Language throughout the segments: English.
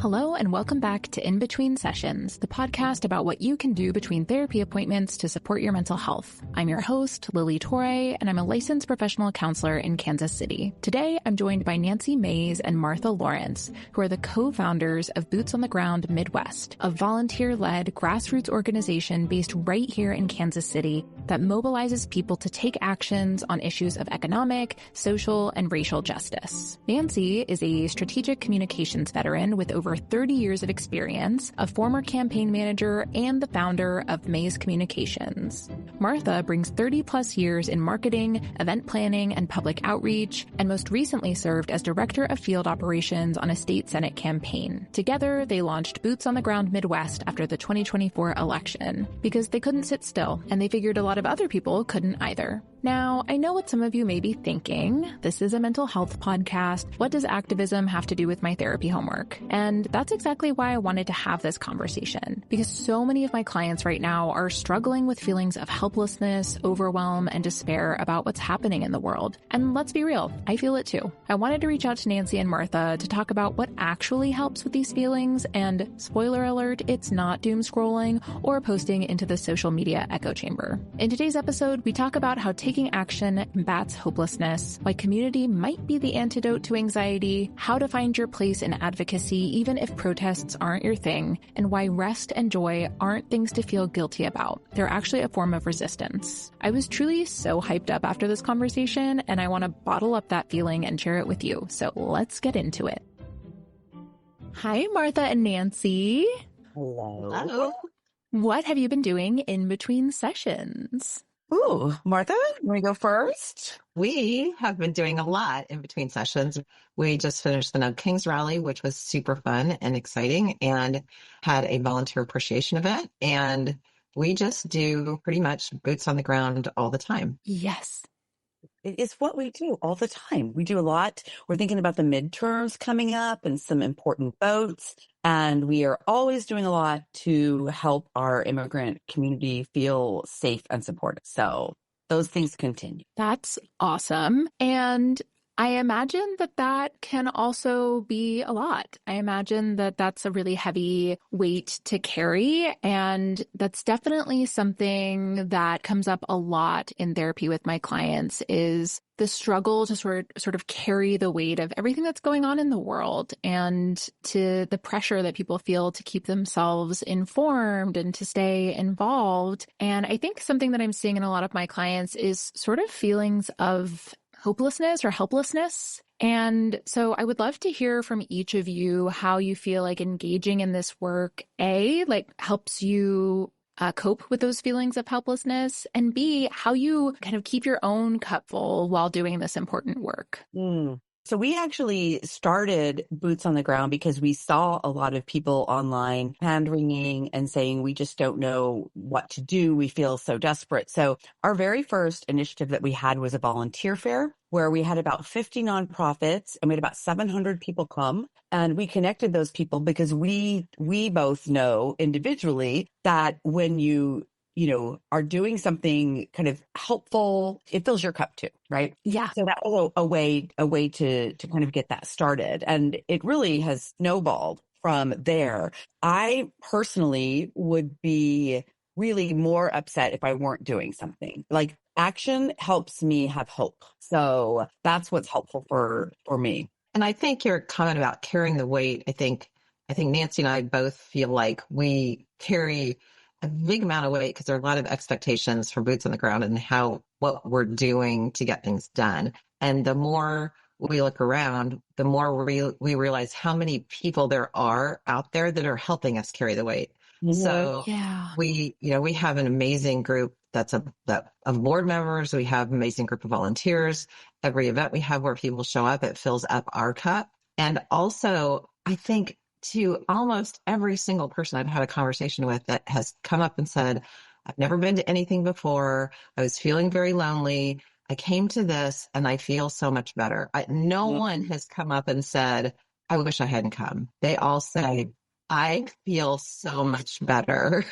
Hello and welcome back to In Between Sessions, the podcast about what you can do between therapy appointments to support your mental health. I'm your host, Lili, and I'm a licensed professional counselor in Kansas City. Today, I'm joined by Nancy Mays and Martha Lawrence, who are the co-founders of Boots on the Ground Midwest, a volunteer-led grassroots organization based right here in Kansas City that mobilizes people to take actions on issues of economic, social, and racial justice. Nancy is a strategic communications veteran with over 30 years of experience, a former campaign manager, and the founder of Mays Communications. Martha brings 30 plus years in marketing, event planning, and public outreach, and most recently served as director of field operations on a state Senate campaign. Together, they launched Boots on the Ground Midwest after the 2024 election because they couldn't sit still, and they figured a lot of other people couldn't either. Now, I know what some of you may be thinking. This is a mental health podcast. What does activism have to do with my therapy homework? And that's exactly why I wanted to have this conversation, because so many of my clients right now are struggling with feelings of helplessness, overwhelm, and despair about what's happening in the world. And let's be real, I feel it too. I wanted to reach out to Nancy and Martha to talk about what actually helps with these feelings, and spoiler alert, it's not doom scrolling or posting into the social media echo chamber. In today's episode, we talk about how taking action combats hopelessness, why community might be the antidote to anxiety, how to find your place in advocacy even if protests aren't your thing, and why rest and joy aren't things to feel guilty about. They're actually a form of resistance. I was truly so hyped up after this conversation, and I want to bottle up that feeling and share it with you. So let's get into it. Hi, Martha and Nancy. Hello. Hello. What have you been doing in between sessions? Ooh, Martha, you want to go first? We have been doing a lot in between sessions. We just finished the Nug Kings rally, which was super fun and exciting, and had a volunteer appreciation event. And we just do pretty much boots on the ground all the time. Yes. It's what we do all the time. We do a lot. We're thinking about the midterms coming up and some important votes. And we are always doing a lot to help our immigrant community feel safe and supported. So those things continue. That's awesome. And I imagine that that can also be a lot. I imagine that that's a really heavy weight to carry. And that's definitely something that comes up a lot in therapy with my clients is the struggle to sort of carry the weight of everything that's going on in the world and to the pressure that people feel to keep themselves informed and to stay involved. And I think something that I'm seeing in a lot of my clients is sort of feelings of hopelessness or helplessness. And so I would love to hear from each of you how you feel like engaging in this work, A, like helps you cope with those feelings of helplessness, and B, how you kind of keep your own cup full while doing this important work. So we actually started Boots on the Ground because we saw a lot of people online hand-wringing and saying, we just don't know what to do. We feel so desperate. So our very first initiative that we had was a volunteer fair where we had about 50 nonprofits and we had about 700 people come. And we connected those people because we both know individually that when you are doing something kind of helpful, it fills your cup too, right? Yeah. So that was a way to kind of get that started. And it really has snowballed from there. I personally would be really more upset if I weren't doing something. Like action helps me have hope. So that's what's helpful for me. And I think your comment about carrying the weight, I think Nancy and I both feel like we carry a big amount of weight because there are a lot of expectations for boots on the ground and what we're doing to get things done. And the more we look around, the more we realize how many people there are out there that are helping us carry the weight. Mm-hmm. So we have an amazing group of board members. We have an amazing group of volunteers. Every event we have where people show up, it fills up our cup. And also, I think to almost every single person I've had a conversation with that has come up and said, I've never been to anything before. I was feeling very lonely. I came to this and I feel so much better. No one has come up and said, I wish I hadn't come. They all say, I feel so much better.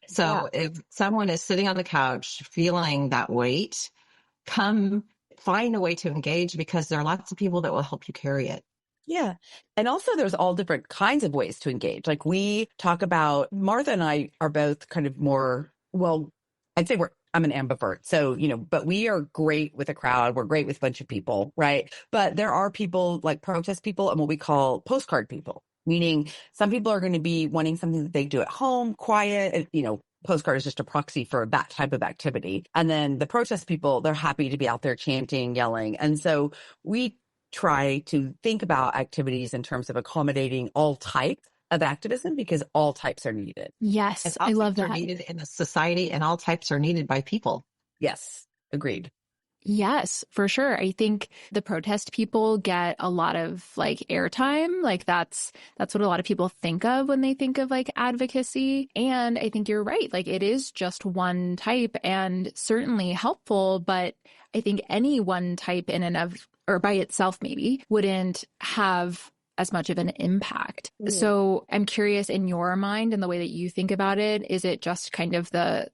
So if someone is sitting on the couch feeling that weight, come find a way to engage because there are lots of people that will help you carry it. Yeah. And also there's all different kinds of ways to engage. Like we talk about, Martha and I are both kind of more, well, I'd say I'm an ambivert. So, but we are great with a crowd. We're great with a bunch of people, right? But there are people like protest people and what we call postcard people, meaning some people are going to be wanting something that they do at home, quiet, and, postcard is just a proxy for that type of activity. And then the protest people, they're happy to be out there chanting, yelling. And so we try to think about activities in terms of accommodating all types of activism because all types are needed. Yes, all I love types that. are needed in a society, and all types are needed by people. Yes, agreed. Yes, for sure. I think the protest people get a lot of like airtime. Like that's what a lot of people think of when they think of like advocacy. And I think you're right. Like it is just one type and certainly helpful, but I think any one type in and of or by itself maybe wouldn't have as much of an impact. So I'm curious in your mind and the way that you think about it, is it just kind of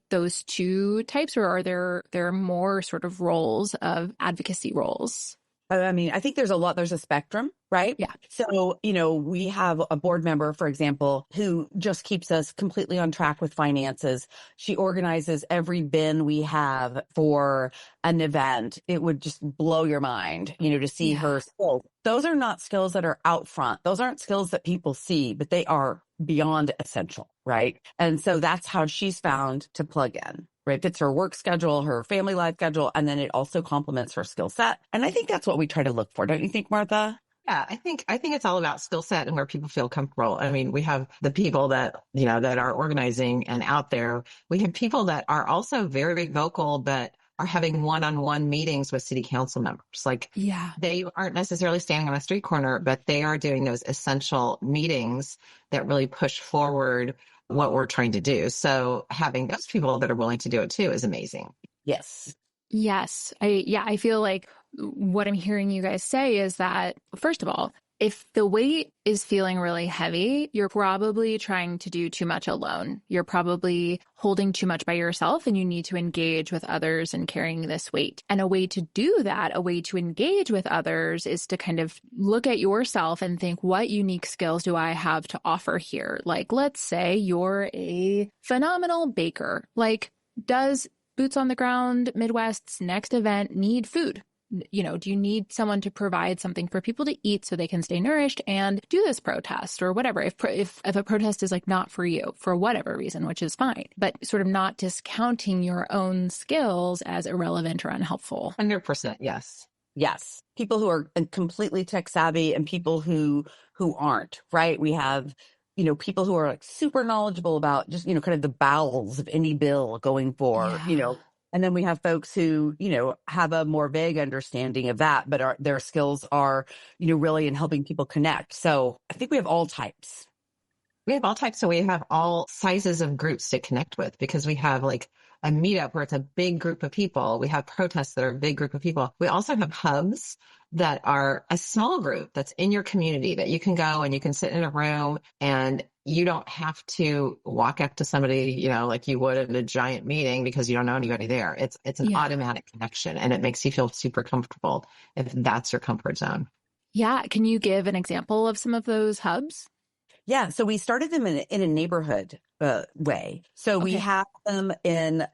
those two types or are there more sort of roles of advocacy roles? I mean, I think there's a spectrum, right? Yeah. So, we have a board member, for example, who just keeps us completely on track with finances. She organizes every bin we have for an event. It would just blow your mind, to see her skills. Those are not skills that are out front. Those aren't skills that people see, but they are beyond essential, right? And so that's how she's found to plug in. Right, fits her work schedule, her family life schedule, and then it also complements her skill set. And I think that's what we try to look for. Don't you think, Martha? Yeah, I think it's all about skill set and where people feel comfortable. I mean, we have the people that, that are organizing and out there. We have people that are also very, very vocal, but are having one-on-one meetings with city council members. Like they aren't necessarily standing on a street corner, but they are doing those essential meetings that really push forward what we're trying to do. So having those people that are willing to do it too is amazing. Yes. Yes. I feel like what I'm hearing you guys say is that, first of all, if the weight is feeling really heavy, you're probably trying to do too much alone. You're probably holding too much by yourself and you need to engage with others in carrying this weight. And a way to do that, a way to engage with others is to kind of look at yourself and think, what unique skills do I have to offer here? Like, let's say you're a phenomenal baker. Like, does Boots on the Ground Midwest's next event need food? Do you need someone to provide something for people to eat so they can stay nourished and do this protest or whatever? If a protest is like not for you for whatever reason, which is fine, but sort of not discounting your own skills as irrelevant or unhelpful. 100%. Yes. Yes. People who are completely tech savvy and people who aren't, right? We have people who are like super knowledgeable about just, kind of the bowels of any bill going for, and then we have folks who, have a more vague understanding of that, but their skills are, really in helping people connect. So I think we have all types. We have all types. So we have all sizes of groups to connect with because we have like a meetup where it's a big group of people. We have protests that are a big group of people. We also have hubs that are a small group that's in your community that you can go and you can sit in a room and you don't have to walk up to somebody, like you would at a giant meeting because you don't know anybody there. It's an automatic connection and it makes you feel super comfortable if that's your comfort zone. Yeah. Can you give an example of some of those hubs? Yeah. So we started them in a neighborhood way. So we have them in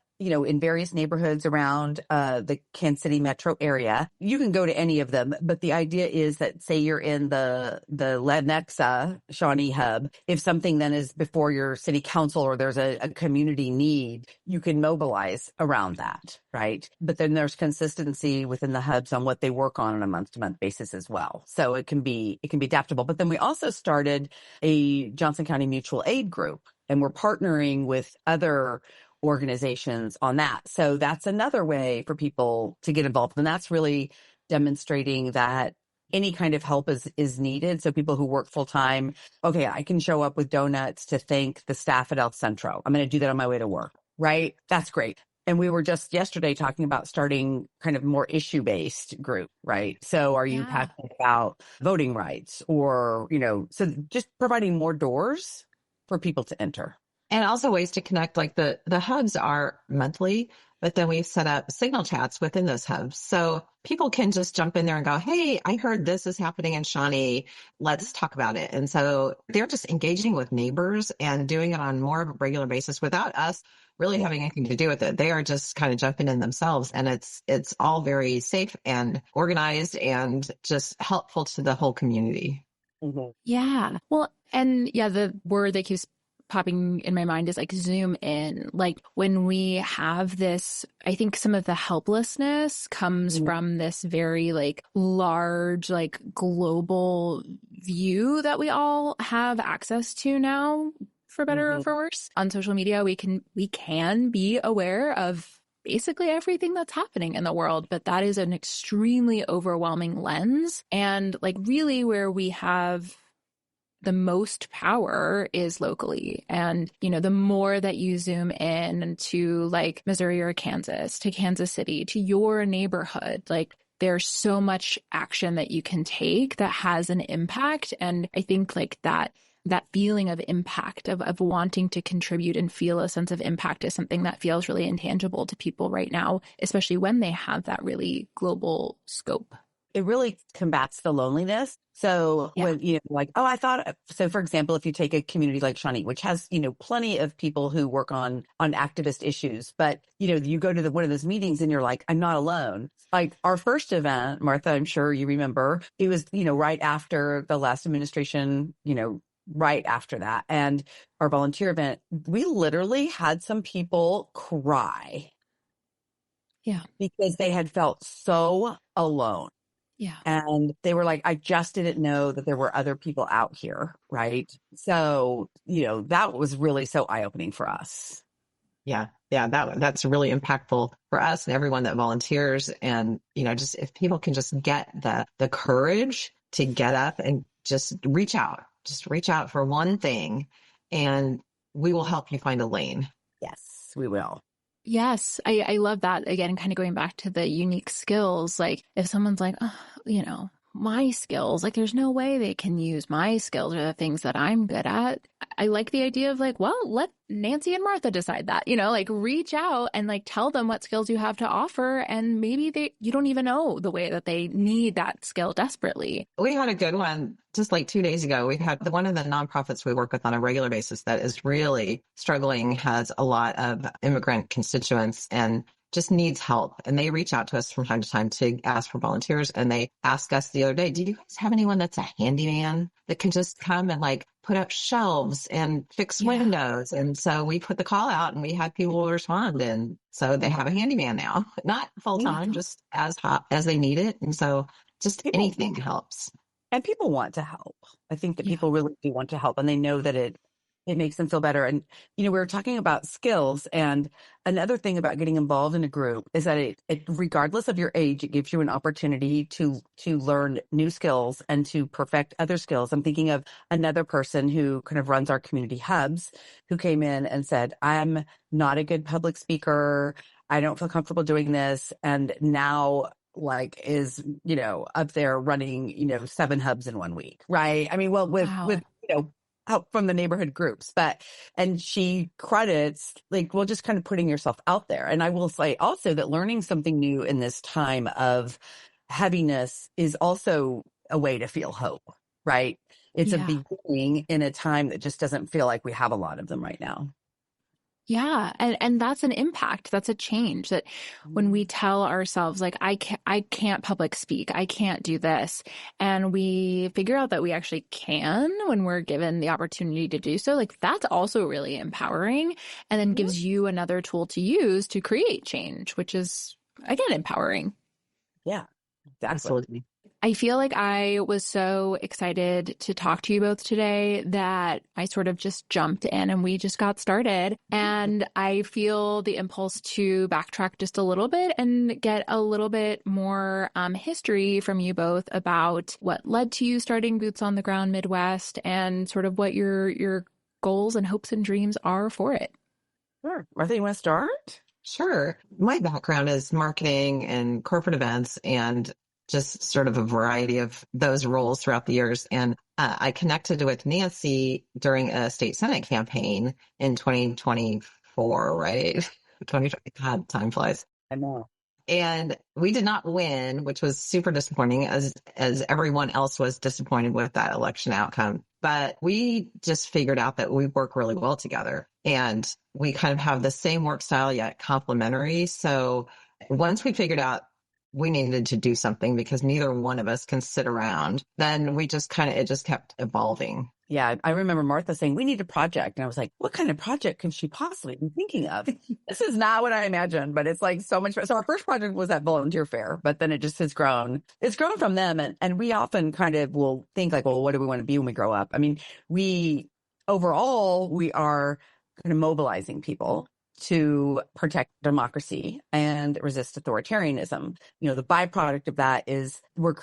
various neighborhoods around the Kansas City metro area. You can go to any of them, but the idea is that say you're in the Lenexa Shawnee hub, if something then is before your city council or there's a community need, you can mobilize around that, right? But then there's consistency within the hubs on what they work on a month-to-month basis as well. So it can be adaptable. But then we also started a Johnson County mutual aid group, and we're partnering with other organizations on that. So that's another way for people to get involved. And that's really demonstrating that any kind of help is needed. So people who work full time, okay, I can show up with donuts to thank the staff at El Centro. I'm going to do that on my way to work, right? That's great. And we were just yesterday talking about starting kind of more issue-based group, right? So are you passionate about voting rights or, so just providing more doors for people to enter. And also ways to connect, like the hubs are monthly. but then we've set up signal chats within those hubs. So people can just jump in there and go, hey, I heard this is happening in Shawnee. Let's talk about it. And so they're just engaging with neighbors and doing it on more of a regular basis without us really having anything to do with it. They are just kind of jumping in themselves, and it's all very safe and organized and just helpful to the whole community. Mhm. Yeah. Well, and yeah, the word that keeps popping in my mind is like zoom in. Like when we have this, I think some of the helplessness comes from this very like large, like global view that we all have access to now, for better or for worse. On social media, we can be aware of basically everything that's happening in the world, but that is an extremely overwhelming lens. And like really where we have the most power is locally. And, you know, the more that you zoom in to like Missouri or Kansas, to Kansas City, to your neighborhood, like there's so much action that you can take that has an impact. And I think like that feeling of impact, of wanting to contribute and feel a sense of impact is something that feels really intangible to people right now, especially when they have that really global scope. It really combats the loneliness. So when, you know, like, oh, I thought, so for example, if you take a community like Shawnee, which has, you know, plenty of people who work on activist issues, but, you know, you go to one of those meetings and you're like, I'm not alone. Like our first event, Martha, I'm sure you remember, it was, you know, right after the last administration, you know, right after that. And our volunteer event, we literally had some people cry. Yeah. Because they had felt so alone. Yeah. And they were like, I just didn't know that there were other people out here. Right. So, you know, that was really so eye-opening for us. Yeah. That's really impactful for us and everyone that volunteers. And, you know, just if people can just get the courage to get up and just reach out for one thing, and we will help you find a lane. Yes, we will. Yes, I love that. Again, kind of going back to the unique skills, like if someone's like, oh, you know, my skills, like there's no way they can use my skills or the things that I'm good at. I like the idea of like, well, let Nancy and Martha decide that, you know, like reach out and like tell them what skills you have to offer. And maybe you don't even know the way that they need that skill desperately. We had a good one just like 2 days ago. We had one of the nonprofits we work with on a regular basis that is really struggling, has a lot of immigrant constituents and just needs help. And they reach out to us from time to time to ask for volunteers. And they asked us the other day, do you guys have anyone that's a handyman that can just come and like put up shelves and fix windows? And so we put the call out and we had people respond. And so they have a handyman now, not full time, just as hot as they need it. And so just anything helps. And people want to help. I think that people really do want to help, and they know that it makes them feel better. And, you know, we were talking about skills, and another thing about getting involved in a group is that it regardless of your age, it gives you an opportunity to learn new skills and to perfect other skills. I'm thinking of another person who kind of runs our community hubs who came in and said, I'm not a good public speaker. I don't feel comfortable doing this. And now like is, you know, up there running, you know, 7 hubs in 1 week. Right. I mean, well, with, you know, help from the neighborhood groups, and she credits like, well, just kind of putting yourself out there. And I will say also that learning something new in this time of heaviness is also a way to feel hope, right? It's a beginning in a time that just doesn't feel like we have a lot of them right now. Yeah. And that's an impact. That's a change that when we tell ourselves like, I can't public speak, I can't do this. And we figure out that we actually can when we're given the opportunity to do so. Like that's also really empowering, and then gives you another tool to use to create change, which is again, empowering. Yeah, exactly. Absolutely. I feel like I was so excited to talk to you both today that I sort of just jumped in and we just got started. And I feel the impulse to backtrack just a little bit and get a little bit more history from you both about what led to you starting Boots on the Ground Midwest and sort of what your goals and hopes and dreams are for it. Sure. Martha, you want to start? Sure. My background is marketing and corporate events and just sort of a variety of those roles throughout the years. And I connected with Nancy during a state Senate campaign in 2024, right? 2020, God, time flies. I know. And we did not win, which was super disappointing as everyone else was disappointed with that election outcome. But we just figured out that we work really well together and we kind of have the same work style yet complementary. So once we figured out we needed to do something because neither one of us can sit around, then we just kind of, it just kept evolving. Yeah, I remember Martha saying, we need a project. And I was like, what kind of project could she possibly be thinking of? This is not what I imagined, but it's like so much. So our first project was that volunteer fair, but then it just has grown. It's grown from them. And we often kind of will think like, well, what do we want to be when we grow up? I mean, overall, we are kind of mobilizing people to protect democracy and resist authoritarianism. You know, the byproduct of that is we're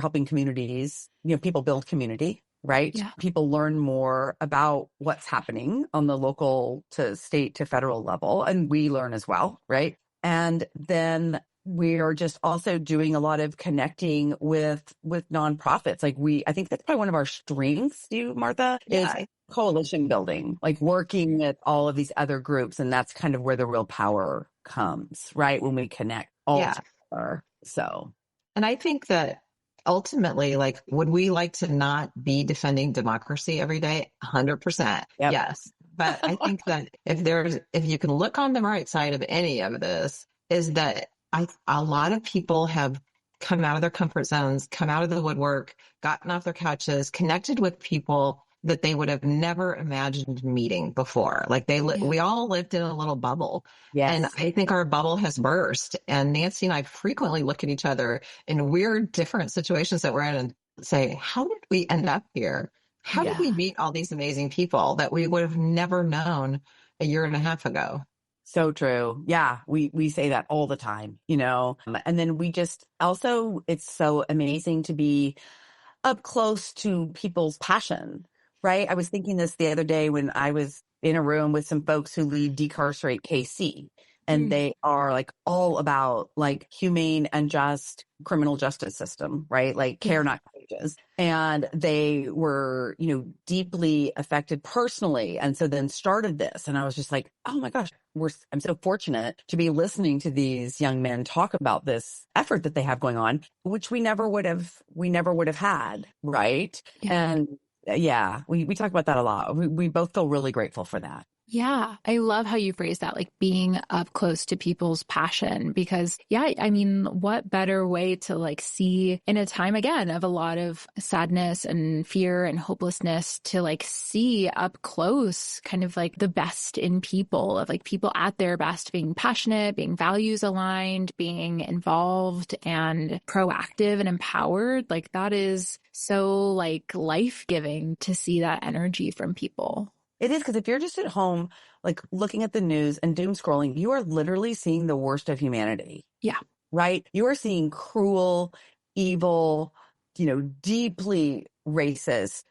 helping communities, people build community. Right? Yeah. People learn more about what's happening on the local to state to federal level, and we learn as well, right? And then we are just also doing a lot of connecting with nonprofits. Like I think that's probably one of our strengths, Martha, is coalition building, like working with all of these other groups. And that's kind of where the real power comes, right? When we connect all together. So. And I think that ultimately, like, would we like to not be defending democracy every day? 100%. Yep. Yes. But I think that if you can look on the right side of any of this, is that a lot of people have come out of their comfort zones, come out of the woodwork, gotten off their couches, connected with people that they would have never imagined meeting before. Like we all lived in a little bubble. Yes. And I think our bubble has burst. And Nancy and I frequently look at each other in weird, different situations that we're in and say, how did we end up here? How did we meet all these amazing people that we would have never known a year and a half ago? So true. Yeah. We say that all the time, and then we just also, it's so amazing to be up close to people's passion. Right. I was thinking this the other day when I was in a room with some folks who lead Decarcerate KC, and they are like all about like humane and just criminal justice system, right? Like care, not cages. And they were, deeply affected personally. And so then started this. And I was just like, oh my gosh, I'm so fortunate to be listening to these young men talk about this effort that they have going on, which we never would have had. Right. Yeah. And we talk about that a lot. We both feel really grateful for that. Yeah, I love how you phrase that, like being up close to people's passion, because I mean, what better way to like see in a time again of a lot of sadness and fear and hopelessness to like see up close kind of like the best in people, of like people at their best, being passionate, being values aligned, being involved and proactive and empowered. Like that is so like life-giving to see that energy from people. It is, because if you're just at home, like looking at the news and doom scrolling, you are literally seeing the worst of humanity. Yeah. Right? You are seeing cruel, evil, deeply racist,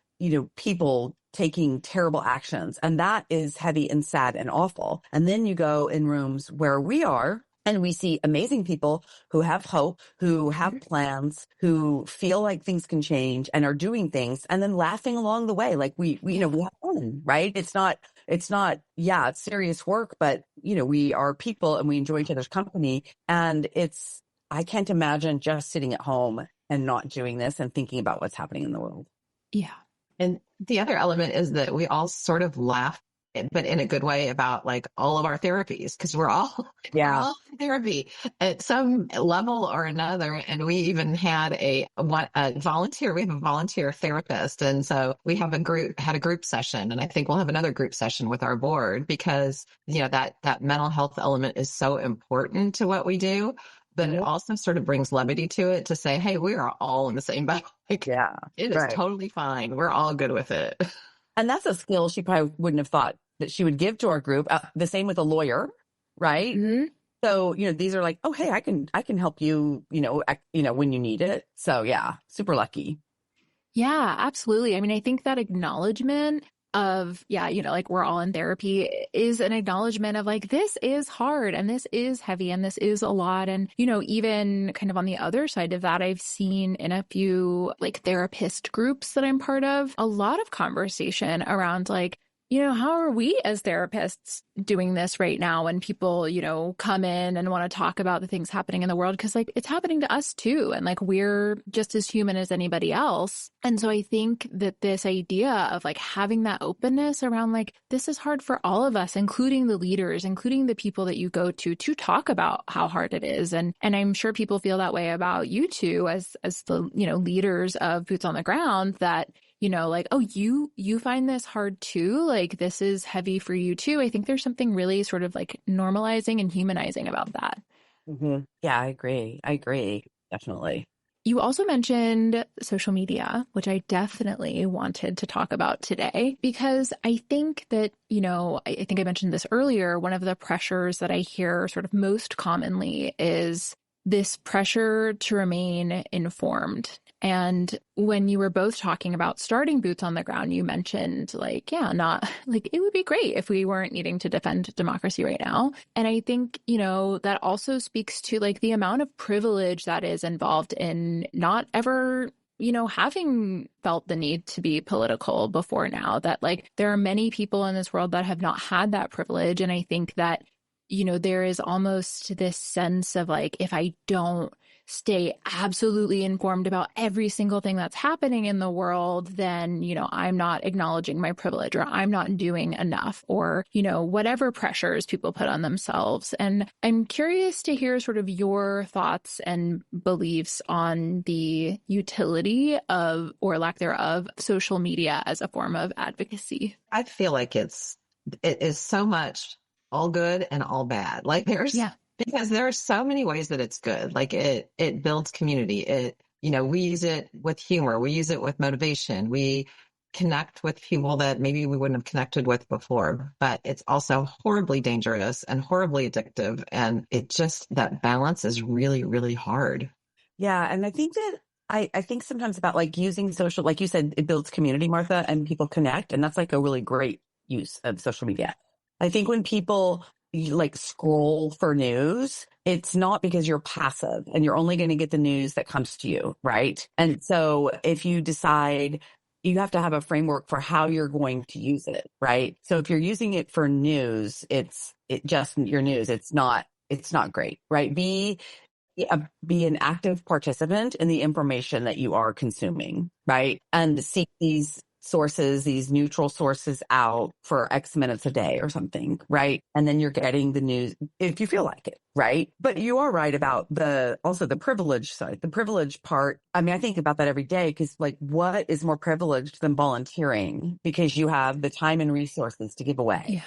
people taking terrible actions. And that is heavy and sad and awful. And then you go in rooms where we are, and we see amazing people who have hope, who have plans, who feel like things can change and are doing things, and then laughing along the way. Like we have fun, right? It's serious work, but we are people and we enjoy each other's company. And I can't imagine just sitting at home and not doing this and thinking about what's happening in the world. Yeah. And the other element is that we all sort of laugh, but in a good way, about like all of our therapies, because we're all in therapy at some level or another. And we even had a volunteer. We have a volunteer therapist, and so we have had a group session, and I think we'll have another group session with our board, because that mental health element is so important to what we do. But it also sort of brings levity to it to say, hey, we are all in the same boat. Like, it is totally fine. We're all good with it. And that's a skill she probably wouldn't have thought that she would give to our group. The same with a lawyer, right? Mm-hmm. So, these are like, oh, hey, I can help you, when you need it. So super lucky. Yeah, absolutely. I mean, I think that acknowledgement of, like we're all in therapy is an acknowledgement of like, this is hard and this is heavy and this is a lot. And, even kind of on the other side of that, I've seen in a few like therapist groups that I'm part of, a lot of conversation around like, how are we as therapists doing this right now when people, come in and want to talk about the things happening in the world? Because like it's happening to us too. And like we're just as human as anybody else. And so I think that this idea of like having that openness around like this is hard for all of us, including the leaders, including the people that you go to talk about how hard it is. And I'm sure people feel that way about you two as the, leaders of Boots on the Ground, that like, oh, you find this hard too? Like, this is heavy for you too. I think there's something really sort of like normalizing and humanizing about that. Mm-hmm. Yeah, I agree. Definitely. You also mentioned social media, which I definitely wanted to talk about today, because I think that, I think I mentioned this earlier, one of the pressures that I hear sort of most commonly is this pressure to remain informed. And when you were both talking about starting Boots on the Ground, you mentioned like, yeah, not like it would be great if we weren't needing to defend democracy right now. And I think, that also speaks to like the amount of privilege that is involved in not ever having felt the need to be political before now, that like there are many people in this world that have not had that privilege. And I think that, there is almost this sense of like, if I don't stay absolutely informed about every single thing that's happening in the world, then, I'm not acknowledging my privilege, or I'm not doing enough, or, whatever pressures people put on themselves. And I'm curious to hear sort of your thoughts and beliefs on the utility of, or lack thereof, social media as a form of advocacy. I feel like it is so much all good and all bad. Like because there are so many ways that it's good. Like it builds community. We use it with humor. We use it with motivation. We connect with people that maybe we wouldn't have connected with before, but it's also horribly dangerous and horribly addictive. And that balance is really, really hard. Yeah. And I think that I think sometimes about like using social, like you said, it builds community, Martha, and people connect. And that's like a really great use of social media. I think when people like scroll for news, it's not because you're passive and you're only going to get the news that comes to you, right? And so if you decide, you have to have a framework for how you're going to use it, right? So if you're using it for news, it's just your news. It's not great, right? Be an active participant in the information that you are consuming, right? And seek these sources, these neutral sources out for X minutes a day or something, right? And then you're getting the news if you feel like it, right? But you are right about also the privilege side, the privilege part. I mean, I think about that every day because like what is more privileged than volunteering because you have the time and resources to give away, yeah,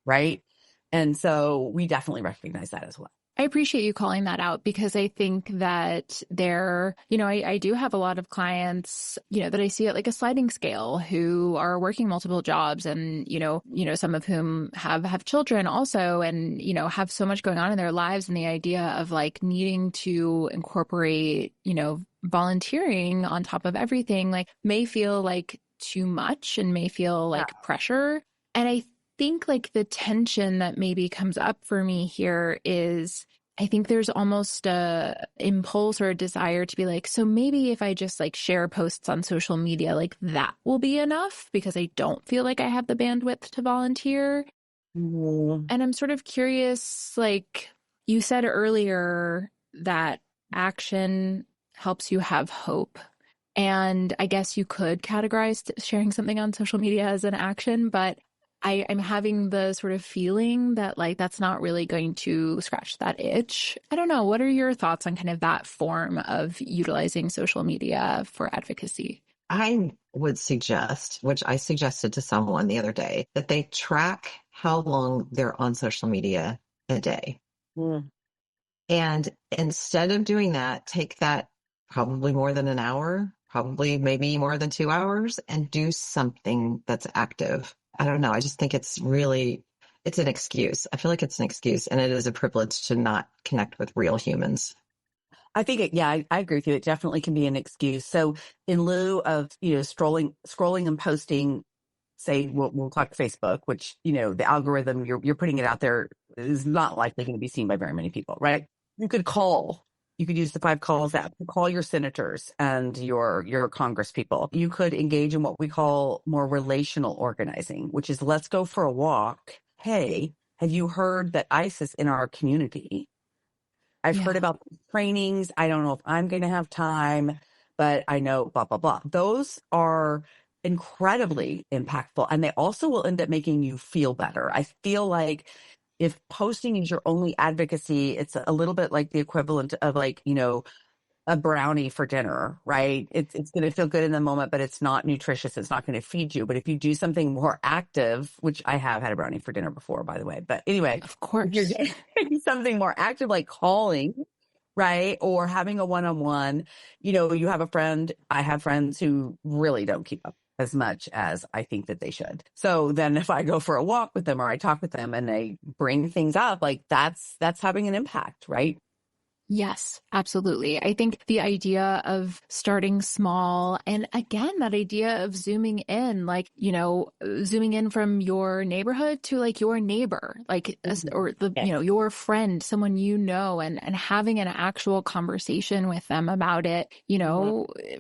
right? And so we definitely recognize that as well. I appreciate you calling that out because I think that I do have a lot of clients, that I see at like a sliding scale who are working multiple jobs and, some of whom have children also and, have so much going on in their lives. And the idea of like needing to incorporate, volunteering on top of everything, like may feel like too much and may feel like pressure. And I think like the tension that maybe comes up for me here is I think there's almost a impulse or a desire to be like, so maybe if I just like share posts on social media, like that will be enough because I don't feel like I have the bandwidth to volunteer. And I'm sort of curious, like you said earlier that action helps you have hope. And I guess you could categorize sharing something on social media as an action, but I'm having the sort of feeling that like that's not really going to scratch that itch. I don't know. What are your thoughts on kind of that form of utilizing social media for advocacy? I would suggest, which I suggested to someone the other day, that they track how long they're on social media a day. And instead of doing that, take that probably more than an hour, probably maybe more than 2 hours, and do something that's active. I don't know. I just think it's an excuse. I feel like it's an excuse, and it is a privilege to not connect with real humans. I think I agree with you. It definitely can be an excuse. So in lieu of, scrolling and posting, say we'll talk Facebook, which, the algorithm, you're putting it out there is not likely going to be seen by very many people, right? You could call You could use the 5 calls app to call your senators and your Congress people. You could engage in what we call more relational organizing, which is let's go for a walk. Hey, have you heard that ICE is in our community? I've heard about trainings. I don't know if I'm going to have time, but I know blah, blah, blah. Those are incredibly impactful. And they also will end up making you feel better. I feel like if posting is your only advocacy, it's a little bit like the equivalent of like, a brownie for dinner, right? It's going to feel good in the moment, but it's not nutritious. It's not going to feed you. But if you do something more active, which I have had a brownie for dinner before, by the way, but anyway, Of course, if you're doing something more active, like calling, right? Or having a one-on-one, you have a friend, I have friends who really don't keep up as much as I think that they should. So then if I go for a walk with them or I talk with them and they bring things up, like that's having an impact, right? Yes, absolutely. I think the idea of starting small, and again, that idea of zooming in, like, zooming in from your neighborhood to like your neighbor, like, or your friend, someone and having an actual conversation with them about it,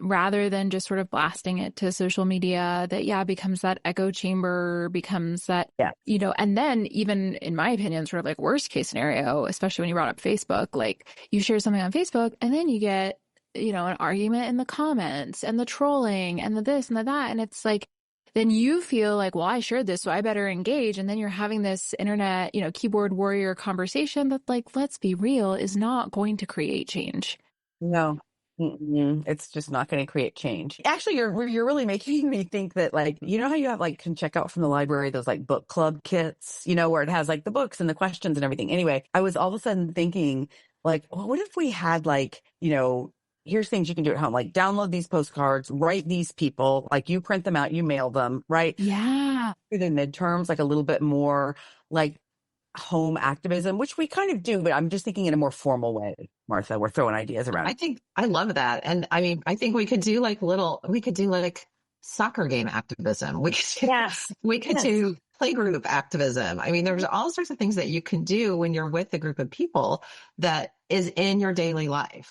rather than just sort of blasting it to social media that, becomes that echo chamber, becomes that, and then even in my opinion, sort of like worst case scenario, especially when you brought up Facebook, like, you share something on Facebook and then you get, an argument in the comments and the trolling and the this and the that. And it's like, then you feel like, well, I shared this, so I better engage. And then you're having this internet, keyboard warrior conversation that, like, let's be real, is not going to create change. No. It's just not going to create change. Actually, you're really making me think that, like, how you have like can check out from the library those like book club kits, where it has like the books and the questions and everything. Anyway, I was all of a sudden thinking, like, well, what if we had like, here's things you can do at home, like download these postcards, write these people, like you print them out, you mail them, right? Yeah. Through the midterms, like a little bit more like home activism, which we kind of do, but I'm just thinking in a more formal way, Martha. We're throwing ideas around. I think I love that. And I mean, I think we could do like soccer game activism. We could do playgroup activism. I mean, there's all sorts of things that you can do when you're with a group of people that is in your daily life.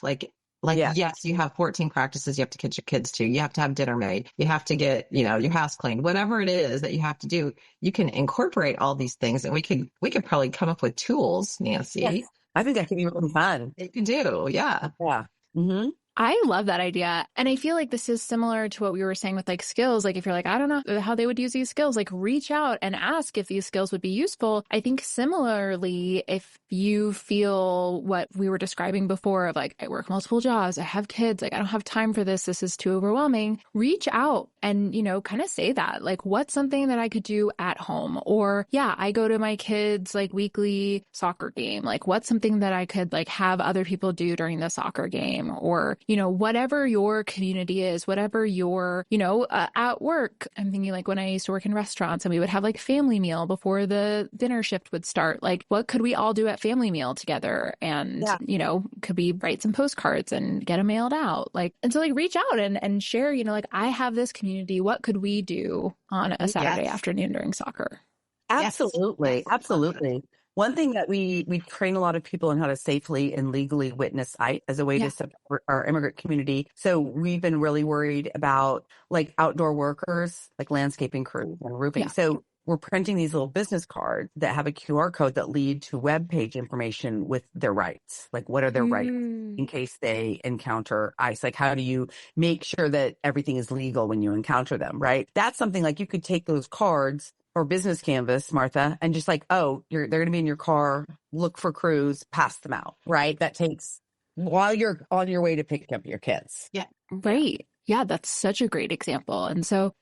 Yes, you have 14 practices you have to get your kids to. You have to have dinner made. You have to get, your house cleaned. Whatever it is that you have to do, you can incorporate all these things, and we could probably come up with tools, Nancy. Yes. I think that could be really fun. You can do, yeah. Yeah. Mm-hmm. I love that idea. And I feel like this is similar to what we were saying with like skills. Like if you're like, I don't know how they would use these skills, like reach out and ask if these skills would be useful. I think similarly, if you feel what we were describing before of like, I work multiple jobs, I have kids, like I don't have time for this, this is too overwhelming, reach out and, kind of say that, like, what's something that I could do at home? Or I go to my kids' like weekly soccer game. Like what's something that I could like have other people do during the soccer game? Or, whatever your community is, whatever your, at work. I'm thinking like when I used to work in restaurants and we would have like family meal before the dinner shift would start. Like what could we all do at family meal together? And, could we write some postcards and get them mailed out? Like, and so like reach out and share, like I have this community. What could we do on a Saturday afternoon during soccer? Absolutely. Yes. Absolutely. One thing that we train a lot of people on how to safely and legally witness ICE as a way to support our immigrant community. So we've been really worried about like outdoor workers, like landscaping crews and roofing. Yeah. So we're printing these little business cards that have a QR code that lead to web page information with their rights. Like what are their rights in case they encounter ICE? Like how do you make sure that everything is legal when you encounter them, right? That's something like you could take those cards or business canvas, Martha, and just like, they're going to be in your car, look for crews, pass them out, right? That takes while you're on your way to pick up your kids. Yeah. Right. Yeah, that's such a great example. And so,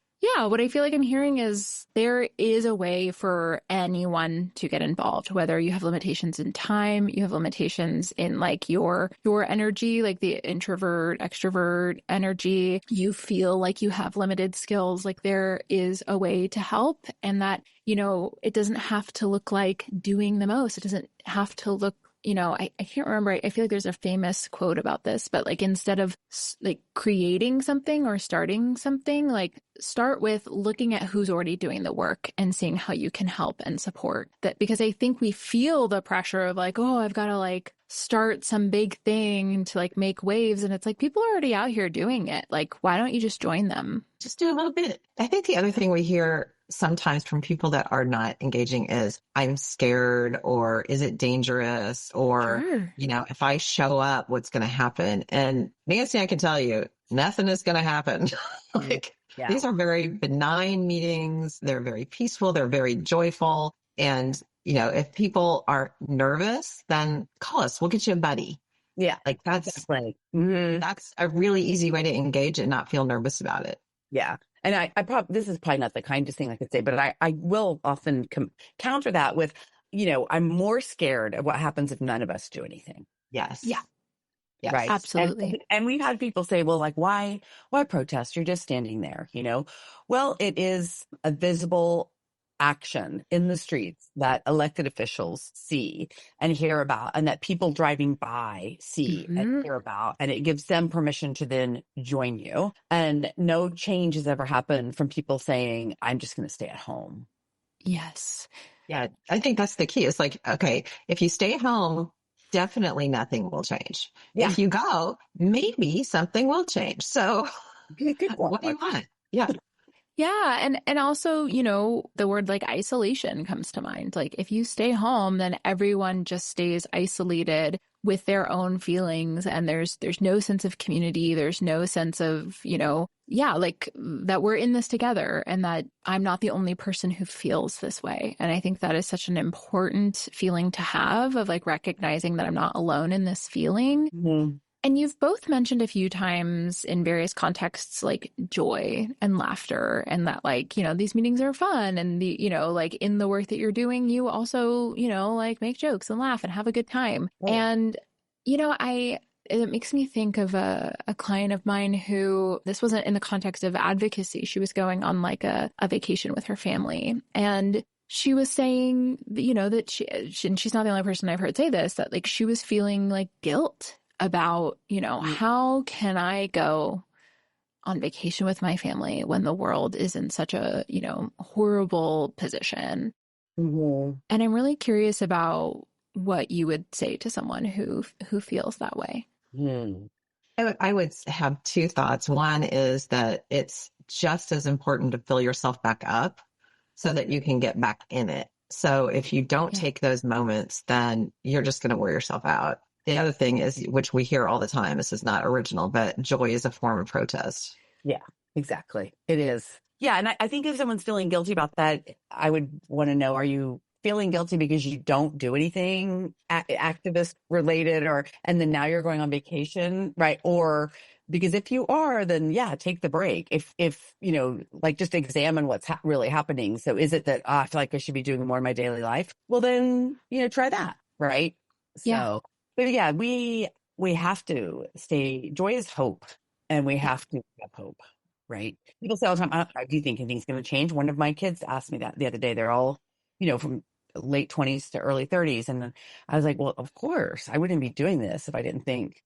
what I feel like I'm hearing is there is a way for anyone to get involved, whether you have limitations in time, you have limitations in like your energy, like the introvert, extrovert energy, you feel like you have limited skills, like there is a way to help. And that, it doesn't have to look like doing the most. It doesn't have to look, I can't remember. I feel like there's a famous quote about this, but like instead of like creating something or starting something, like start with looking at who's already doing the work and seeing how you can help and support that. Because I think we feel the pressure of like, I've got to like start some big thing to like make waves. And it's like, people are already out here doing it. Like, why don't you just join them? Just do a little bit. I think the other thing we hear sometimes from people that are not engaging is, I'm scared, or is it dangerous? Or, Sure. if I show up, what's going to happen? And Nancy, I can tell you, nothing is going to happen. These are very benign meetings. They're very peaceful. They're very joyful. And, if people are nervous, then call us. We'll get you a buddy. Yeah. Like that's Definitely. Mm-hmm. That's a really easy way to engage and not feel nervous about it. Yeah. And I probably, this is probably not the kindest thing I could say, but I will often counter that with, I'm more scared of what happens if none of us do anything. Yes. Yeah. Yes. Right. Absolutely. And we've had people say, well, like, why protest? You're just standing there, Well, it is a visible action in the streets that elected officials see and hear about, and that people driving by see and hear about, and it gives them permission to then join you. And no change has ever happened from people saying, I'm just going to stay at home. Yes. Yeah, I think that's the key. It's like, okay, if you stay home, definitely nothing will change. Yeah. If you go, maybe something will change. So what do you want? Yeah. Yeah. And also, the word like isolation comes to mind. Like, if you stay home, then everyone just stays isolated with their own feelings, and there's no sense of community. There's no sense of, like that we're in this together, and that I'm not the only person who feels this way. And I think that is such an important feeling to have, of like recognizing that I'm not alone in this feeling. Mm-hmm. And you've both mentioned a few times in various contexts, like joy and laughter, and that like, these meetings are fun, and like in the work that you're doing, you also, like make jokes and laugh and have a good time. Yeah. And, it makes me think of a client of mine who, this wasn't in the context of advocacy. She was going on like a vacation with her family, and she was saying, that she's not the only person I've heard say this, that like she was feeling like guilt about, how can I go on vacation with my family when the world is in such a, horrible position. Mm-hmm. And I'm really curious about what you would say to someone who feels that way. Mm. I would have two thoughts. One is that it's just as important to fill yourself back up so that you can get back in it. So if you don't take those moments, then you're just going to wear yourself out. The other thing is, which we hear all the time, this is not original, but joy is a form of protest. Yeah, exactly. It is. Yeah. And I think if someone's feeling guilty about that, I would want to know, are you feeling guilty because you don't do anything activist related, and then now you're going on vacation, right? Or because if you are, then take the break. If like just examine what's really happening. So is it that I feel like I should be doing more in my daily life? Well, then, try that. Right. So. But yeah, we have to stay. Joy is hope, and we have to have hope, right? People say all the time, "Do you think anything's going to change?" One of my kids asked me that the other day. They're all, from late 20s to early 30s, and I was like, "Well, of course, I wouldn't be doing this if I didn't think,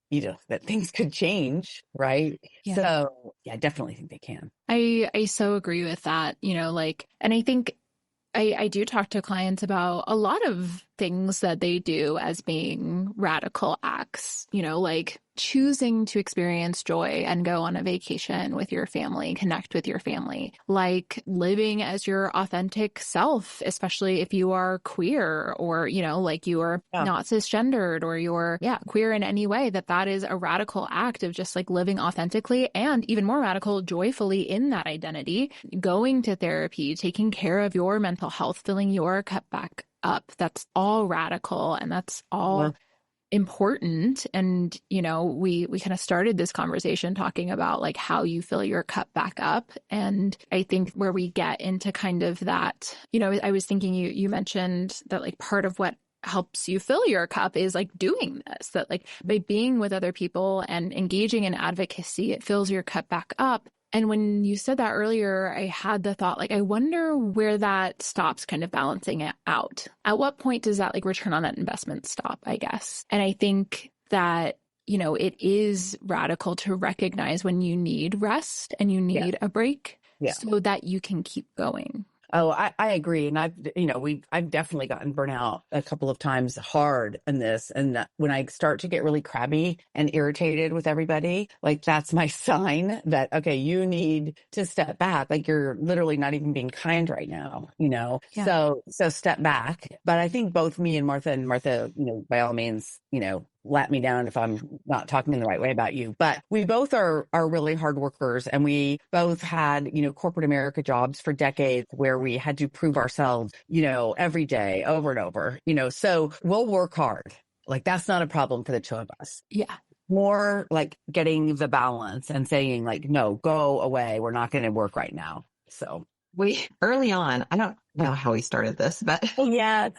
that things could change, right?" Yeah. So yeah, I definitely think they can. I so agree with that. And I think I do talk to clients about a lot of things that they do as being radical acts, like choosing to experience joy and go on a vacation with your family, connect with your family, like living as your authentic self, especially if you are queer or, like you are not cisgendered or you're queer in any way, that is a radical act of just like living authentically, and even more radical, joyfully in that identity, going to therapy, taking care of your mental health, filling your cup back up. That's all radical, and that's all important. And, we kind of started this conversation talking about like how you fill your cup back up. And I think where we get into kind of that, I was thinking you mentioned that like part of what helps you fill your cup is like doing this, that like by being with other people and engaging in advocacy, it fills your cup back up. And when you said that earlier, I had the thought, like, I wonder where that stops kind of balancing it out. At what point does that like return on that investment stop, I guess? And I think that, it is radical to recognize when you need rest and you need a break so that you can keep going. Oh, I agree. And I've definitely gotten burnout a couple of times hard in this. And when I start to get really crabby and irritated with everybody, like that's my sign that, okay, you need to step back. Like you're literally not even being kind right now, Yeah. So step back. But I think both me and Martha, by all means, let me down if I'm not talking in the right way about you. But we both are really hard workers, and we both had, corporate America jobs for decades where we had to prove ourselves, every day over and over, so we'll work hard. Like that's not a problem for the two of us. Yeah. More like getting the balance and saying like, no, go away. We're not going to work right now. So We early on, I don't know how we started this, but yeah,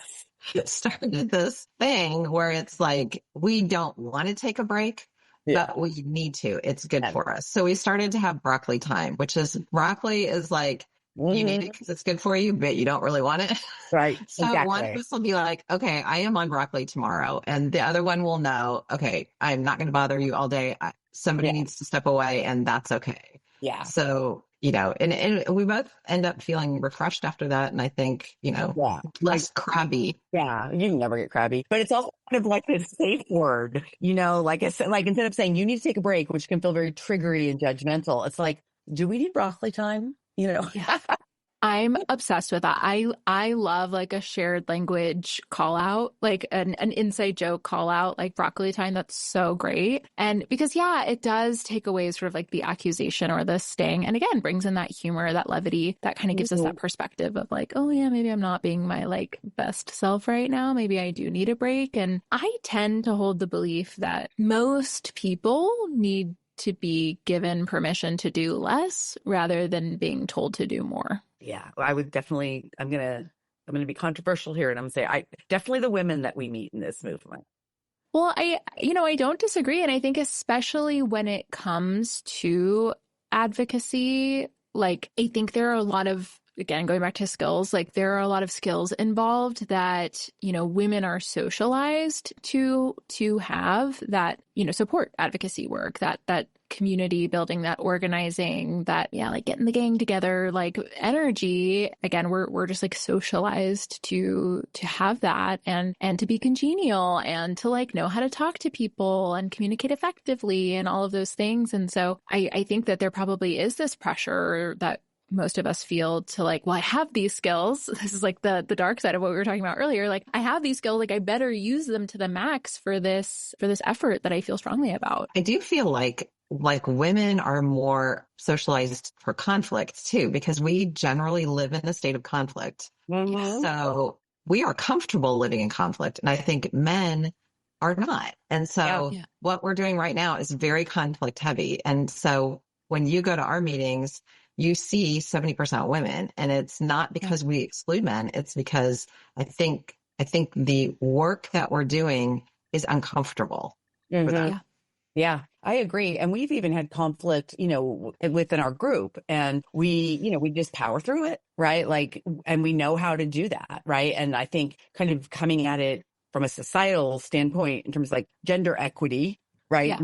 started this thing where it's like, we don't want to take a break, but we need to. It's good for us. So we started to have broccoli time, which is broccoli is like, you need it because it's good for you, but you don't really want it. Right. So exactly. one of us will be like, okay, I am on broccoli tomorrow. And the other one will know, okay, I'm not going to bother you all day. Somebody needs to step away, and that's okay. Yeah. So, and we both end up feeling refreshed after that. And I think, less crabby. Yeah, you can never get crabby, but it's also kind of like this safe word, like I said, like instead of saying you need to take a break, which can feel very triggery and judgmental, it's like, do we need broccoli time? Yeah. I'm obsessed with that. I love like a shared language call out, like an inside joke call out, like broccoli time. That's so great. And because, it does take away sort of like the accusation or the sting. And again, brings in that humor, that levity that kind of gives us that perspective of like, oh yeah, maybe I'm not being my like best self right now. Maybe I do need a break. And I tend to hold the belief that most people need to be given permission to do less rather than being told to do more. Yeah, I would definitely, I'm going to be controversial here, and I'm going to say definitely the women that we meet in this movement. Well, I don't disagree. And I think especially when it comes to advocacy, like I think there are a lot of, again, going back to skills, like there are a lot of skills involved that, women are socialized to have that, support advocacy work, that community building, that organizing, that, like getting the gang together, like energy. Again, we're just like socialized to have that and to be congenial and to like know how to talk to people and communicate effectively and all of those things. And so I think that there probably is this pressure that most of us feel to like, well, I have these skills. This is like the dark side of what we were talking about earlier. Like I have these skills, like I better use them to the max for this effort that I feel strongly about. I do feel like women are more socialized for conflict too, because we generally live in a state of conflict. Mm-hmm. So we are comfortable living in conflict. And I think men are not. And so what we're doing right now is very conflict heavy. And so when you go to our meetings, you see 70% women, and it's not because we exclude men. It's because I think the work that we're doing is uncomfortable for them. Yeah, I agree. And we've even had conflict, within our group, and we just power through it, right? Like, and we know how to do that, right? And I think kind of coming at it from a societal standpoint in terms of like gender equity, right?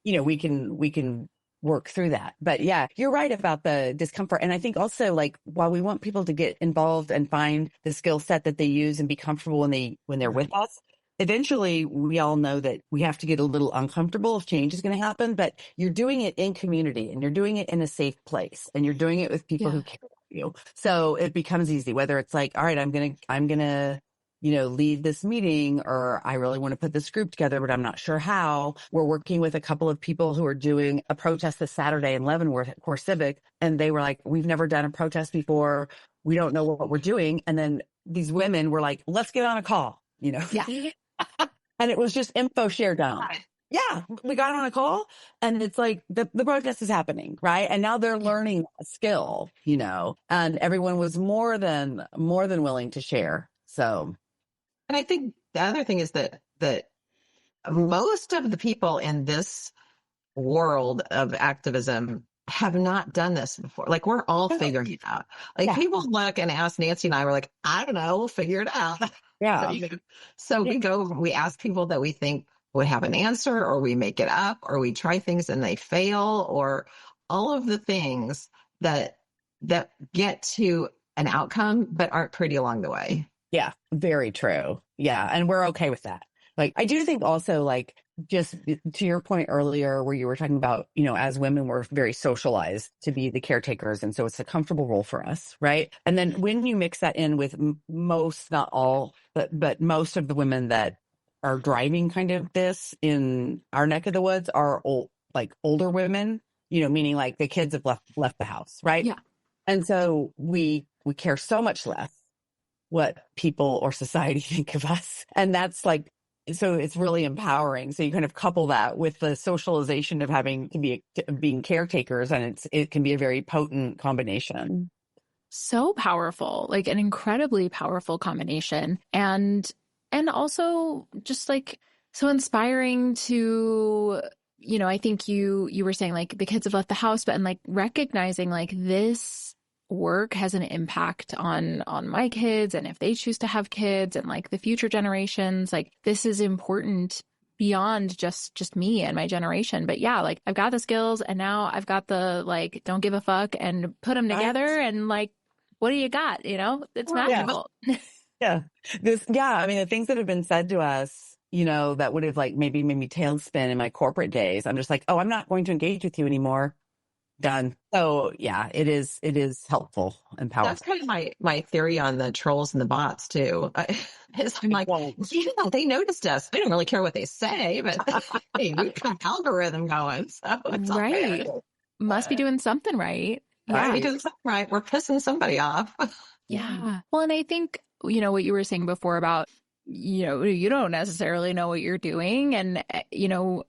Yeah. We can work through that. But yeah, you're right about the discomfort. And I think also like while we want people to get involved and find the skill set that they use and be comfortable when they're with us, eventually we all know that we have to get a little uncomfortable if change is going to happen, but you're doing it in community and you're doing it in a safe place and you're doing it with people who care about you. So it becomes easy, whether it's like, all right, I'm going to lead this meeting, or I really want to put this group together, but I'm not sure how. We're working with a couple of people who are doing a protest this Saturday in Leavenworth at Core Civic. And they were like, we've never done a protest before. We don't know what we're doing. And then these women were like, let's get on a call, Yeah. And it was just info shared down. Yeah, we got on a call and it's like the protest is happening, right? And now they're learning a skill, and everyone was more than willing to share. So. And I think the other thing is that most of the people in this world of activism have not done this before. Like we're all figuring it out. Like people look and ask Nancy and I, were like, I don't know, we'll figure it out. Yeah. So we ask people that we think would have an answer, or we make it up, or we try things and they fail, or all of the things that get to an outcome, but aren't pretty along the way. Yeah, very true. Yeah. And we're okay with that. Like, I do think also, like, just to your point earlier, where you were talking about, as women, we're very socialized to be the caretakers. And so it's a comfortable role for us. Right. And then when you mix that in with most, not all, but most of the women that are driving kind of this in our neck of the woods are older women, meaning like the kids have left the house. Right. Yeah. And so we care so much less what people or society think of us. And that's like, so it's really empowering. So you kind of couple that with the socialization of having to be being caretakers, and it can be a very potent combination. So powerful, like an incredibly powerful combination. And also just like so inspiring to, I think you were saying like the kids have left the house, but and like recognizing like this work has an impact on my kids, and if they choose to have kids, and like the future generations, like this is important beyond just me and my generation. But yeah, like I've got the skills, and now I've got the like don't give a fuck, and put them together, and like what do you got? It's magical. Yeah. I mean, the things that have been said to us, that would have like maybe made me tailspin in my corporate days. I'm just like, oh, I'm not going to engage with you anymore. Done. So yeah, it is helpful and powerful. That's kind of my theory on the trolls and the bots too. I'm like, yeah, they noticed us. I don't really care what they say, but hey, we've got an algorithm going, so it's right. Okay. Must be doing something right. Yeah, we doing something right. We're pissing somebody off. Yeah. Well, and I think what you were saying before about you don't necessarily know what you're doing. And,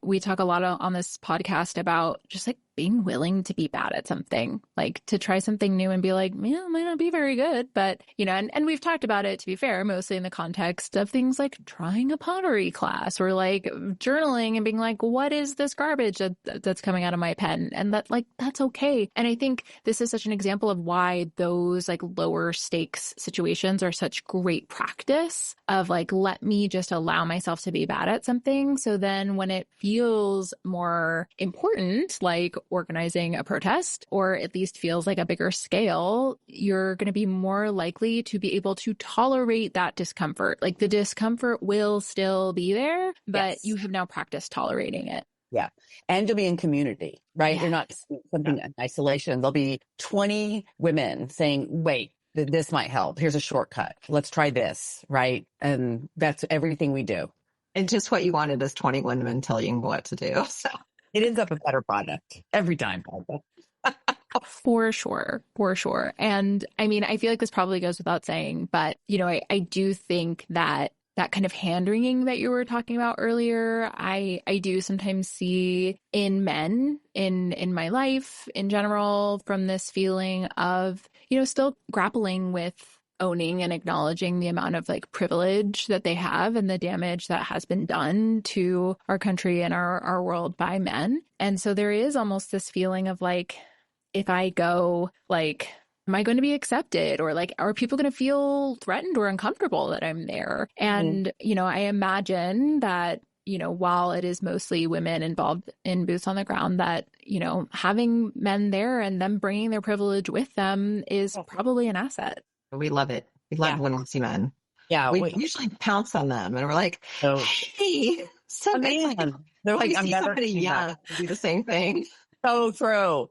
we talk a lot on this podcast about just like being willing to be bad at something, like to try something new and be like, yeah, it might not be very good. But, and we've talked about it, to be fair, mostly in the context of things like trying a pottery class or like journaling and being like, what is this garbage that's coming out of my pen? And that's okay. And I think this is such an example of why those like lower stakes situations are such great practice of like, let me just allow myself to be bad at something. So then when it feels more important, like organizing a protest, or at least feels like a bigger scale, you're going to be more likely to be able to tolerate that discomfort. Like the discomfort will still be there, but you have now practiced tolerating it. Yeah. And you'll be in community, right? You're not something in isolation. There'll be 20 women saying, wait, this might help. Here's a shortcut. Let's try this, right? And that's everything we do. And just what you wanted is 20 women telling you what to do. So it ends up a better product every time. For sure. And I mean, I feel like this probably goes without saying, but, I do think that kind of hand-wringing that you were talking about earlier, I do sometimes see in men in my life in general, from this feeling of, still grappling with owning and acknowledging the amount of like privilege that they have and the damage that has been done to our country and our world by men. And so there is almost this feeling of like, if I go, like, am I going to be accepted? Or like, are people going to feel threatened or uncomfortable that I'm there? And, I imagine that, while it is mostly women involved in boots on the ground, that, having men there and them bringing their privilege with them is probably an asset. We love it. We love when we see men. Yeah. We usually pounce on them and we're like, hey, somebody. They're like, I'm never do the same thing. So true.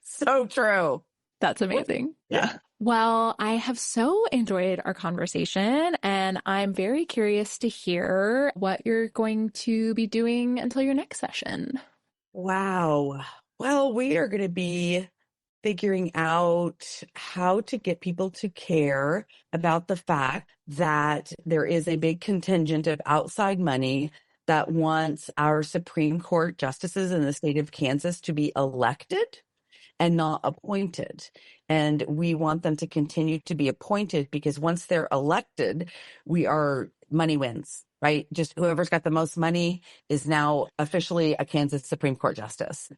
So true. That's amazing. Yeah. Well, I have so enjoyed our conversation, and I'm very curious to hear what you're going to be doing until your next session. Wow. Well, we are going to be figuring out how to get people to care about the fact that there is a big contingent of outside money that wants our Supreme Court justices in the state of Kansas to be elected and not appointed. And we want them to continue to be appointed, because once they're elected, money wins, right? Just whoever's got the most money is now officially a Kansas Supreme Court justice.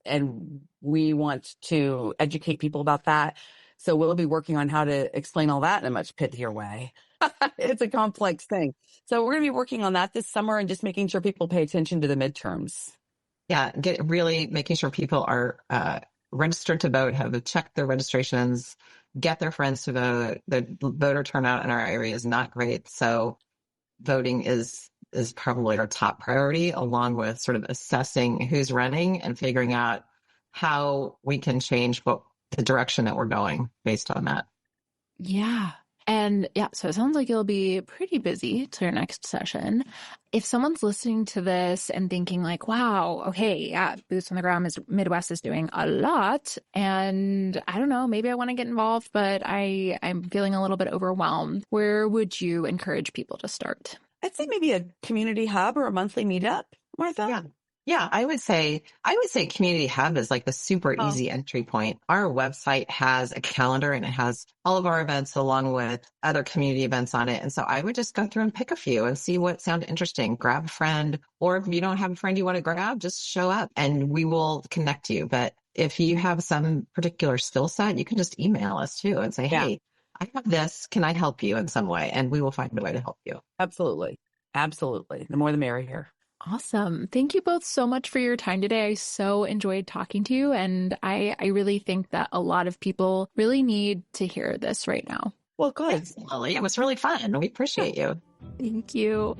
And we want to educate people about that. So we'll be working on how to explain all that in a much pithier way. It's a complex thing. So we're going to be working on that this summer and just making sure people pay attention to the midterms. Yeah, really making sure people are registered to vote, have checked their registrations, get their friends to vote. The voter turnout in our area is not great. So voting is probably our top priority, along with sort of assessing who's running and figuring out how we can change the direction that we're going based on that. Yeah. And yeah, so it sounds like you'll be pretty busy to your next session. If someone's listening to this and thinking like, wow, okay, yeah, Boots on the Ground Midwest is doing a lot. And I don't know, maybe I want to get involved, but I'm feeling a little bit overwhelmed. Where would you encourage people to start? I'd say maybe a community hub or a monthly meetup, Martha. Yeah, I would say Community Hub is like the super easy entry point. Our website has a calendar and it has all of our events along with other community events on it. And so I would just go through and pick a few and see what sounded interesting. Grab a friend, or if you don't have a friend you want to grab, just show up and we will connect you. But if you have some particular skill set, you can just email us too and say, hey, I have this. Can I help you in some way? And we will find a way to help you. Absolutely. Absolutely. The more the merrier. Awesome. Thank you both so much for your time today. I so enjoyed talking to you. And I really think that a lot of people really need to hear this right now. Well, good. Thanks, Lili. It was really fun. We appreciate you. Thank you.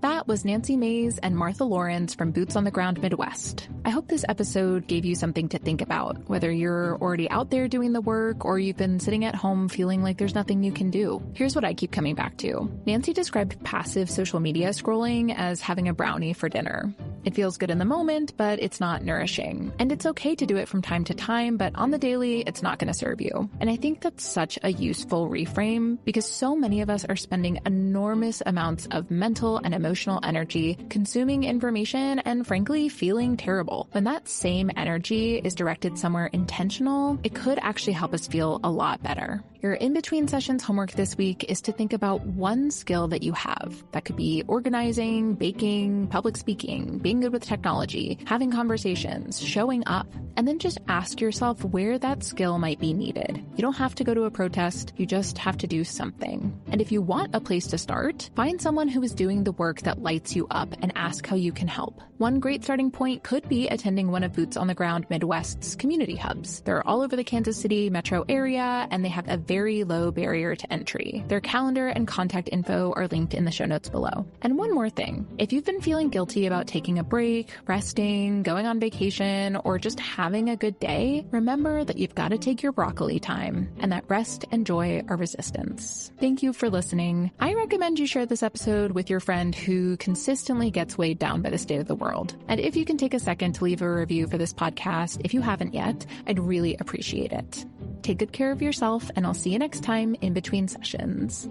That was Nancy Mays and Martha Lawrence from Boots on the Ground Midwest. I hope this episode gave you something to think about, whether you're already out there doing the work or you've been sitting at home feeling like there's nothing you can do. Here's what I keep coming back to. Nancy described passive social media scrolling as having a brownie for dinner. It feels good in the moment, but it's not nourishing. And it's okay to do it from time to time, but on the daily, it's not going to serve you. And I think that's such a useful reframe because so many of us are spending enormous amounts of mental and emotional energy consuming information and frankly feeling terrible. When that same energy is directed somewhere intentional, it could actually help us feel a lot better. Your in-between sessions homework this week is to think about one skill that you have. That could be organizing, baking, public speaking, being good with technology, having conversations, showing up, and then just ask yourself where that skill might be needed. You don't have to go to a protest, you just have to do something. And if you want a place to start, find someone who is doing the work that lights you up and ask how you can help. One great starting point could be attending one of Boots on the Ground Midwest's community hubs. They're all over the Kansas City metro area, and they have a very low barrier to entry. Their calendar and contact info are linked in the show notes below. And one more thing, if you've been feeling guilty about taking a break, resting, going on vacation, or just having a good day, remember that you've got to take your broccoli time, and that rest and joy are resistance. Thank you for listening. I recommend you share this episode with your friend who consistently gets weighed down by the state of the world. And if you can take a second to leave a review for this podcast, if you haven't yet, I'd really appreciate it. Take good care of yourself, and I'll see you next time in between sessions.